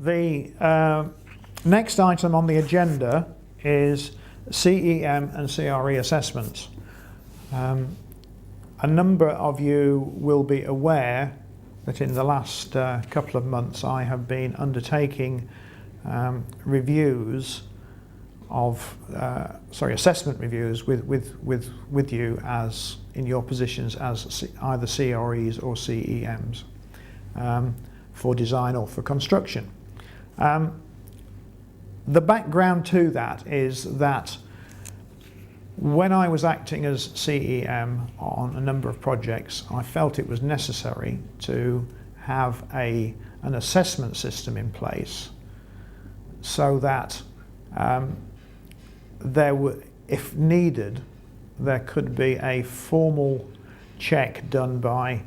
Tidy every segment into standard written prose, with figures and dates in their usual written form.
the next item on the agenda is CEM and CRE assessments. A number of you will be aware that in the last couple of months I have been undertaking reviews of assessment reviews with you as in your positions as either CREs or CEMs for design or for construction. The background to that is that when I was acting as CEM on a number of projects, I felt it was necessary to have an assessment system in place so that if needed, there could be a formal check done by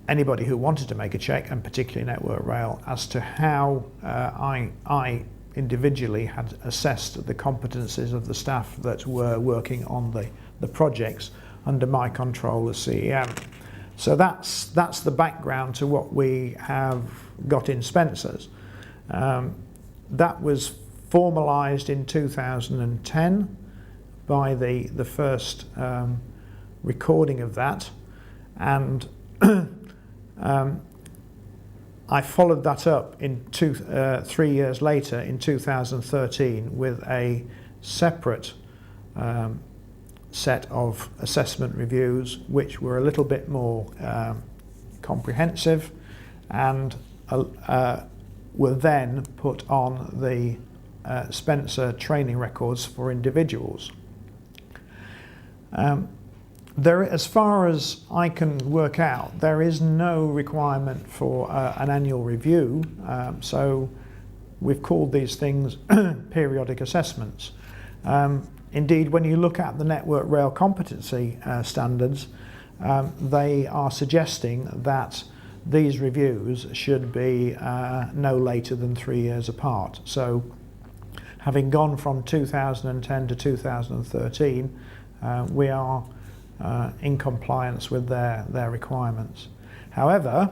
anybody who wanted to make a check, and particularly Network Rail, as to how I individually had assessed the competencies of the staff that were working on the projects under my control as CEM. So that's the background to what we have got in Spencer's. That was formalised in 2010 by the first recording of that, and I followed that up in 3 years later in 2013 with a separate set of assessment reviews which were a little bit more comprehensive and were then put on the Spencer training records for individuals. As far as I can work out, there is no requirement for an annual review, so we've called these things periodic assessments. Indeed, when you look at the Network Rail competency standards, they are suggesting that these reviews should be no later than 3 years apart. So, having gone from 2010 to 2013, we are in compliance with their requirements. However,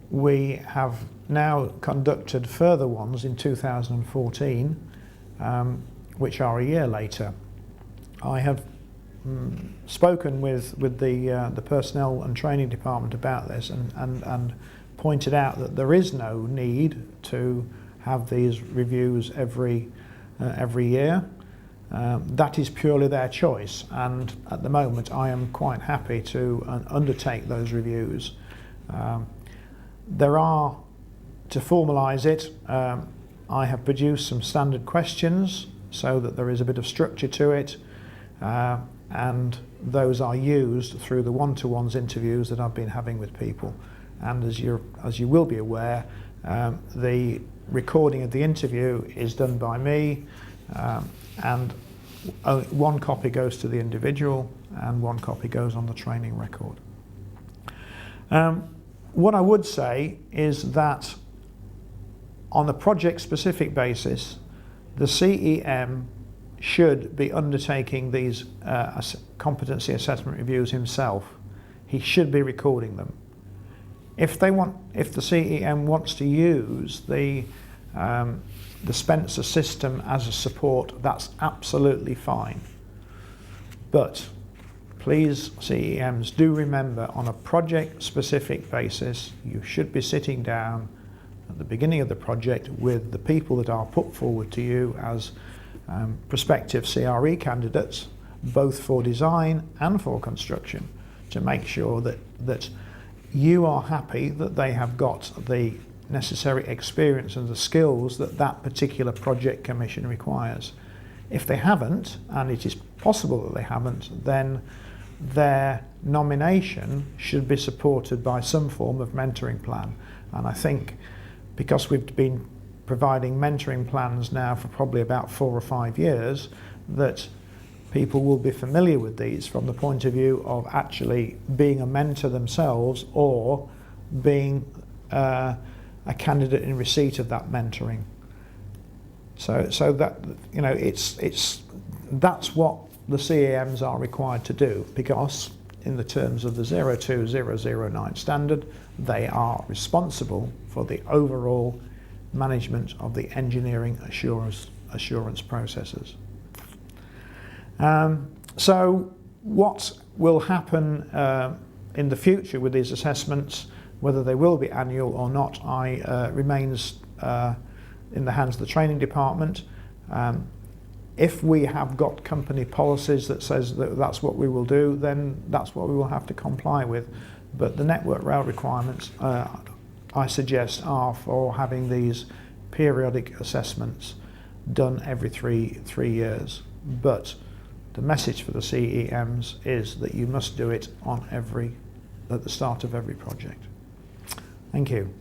we have now conducted further ones in 2014, which are a year later. I have spoken with the personnel and training department about this and pointed out that there is no need to have these reviews every year. That is purely their choice, and at the moment I am quite happy to undertake those reviews. To formalise it, I have produced some standard questions so that there is a bit of structure to it, and those are used through the one-to-ones interviews that I've been having with people. And as you will be aware, the recording of the interview is done by me, and one copy goes to the individual and one copy goes on the training record. What I would say is that on a project-specific basis, the CEM should be undertaking these competency assessment reviews himself. He should be recording them. If the CEM wants to use the Spencer system as a support, that's absolutely fine. But please, CEMs, do remember, on a project-specific basis, you should be sitting down at the beginning of the project with the people that are put forward to you as prospective CRE candidates, both for design and for construction, to make sure that you are happy that they have got the necessary experience and the skills that particular project commission requires. If they haven't, and it is possible that they haven't, then their nomination should be supported by some form of mentoring plan. And I think because we've been providing mentoring plans now for probably about 4 or 5 years, that people will be familiar with these from the point of view of actually being a mentor themselves or being a candidate in receipt of that mentoring. So that, it's that's what the CEMs are required to do, because in the terms of the 02009 standard, they are responsible for the overall management of the engineering assurance processes. So what will happen in the future with these assessments, whether they will be annual or not, remains in the hands of the training department. If we have got company policies that says that that's what we will do, then that's what we will have to comply with. But the Network Rail requirements, I suggest, are for having these periodic assessments done every three years. But the message for the CEMs is that you must do it at the start of every project. Thank you.